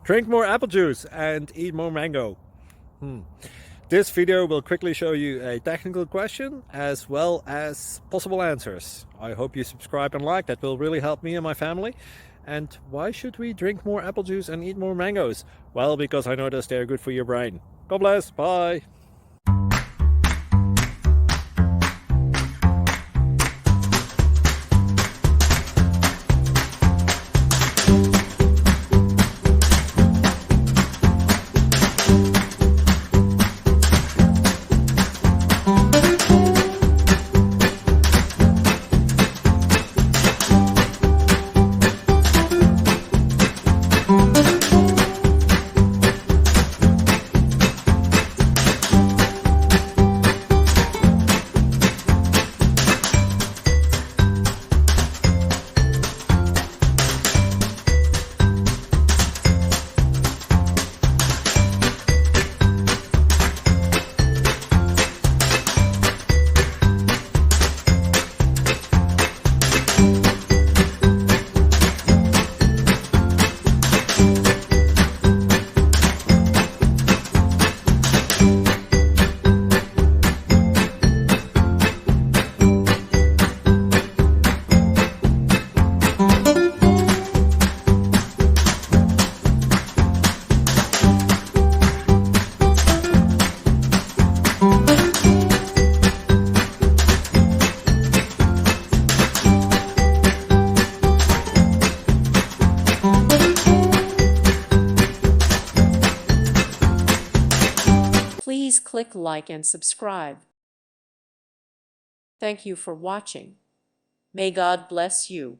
Drink more apple juice and eat more mango. This video will quickly show you a technical question as well as possible answers. I hope you subscribe and like, that will really help me and my family. And why should we drink more apple juice and eat more mangoes? Well, because I noticed they're good for your brain. God bless, bye! Please click like and subscribe. Thank you for watching. May God bless you.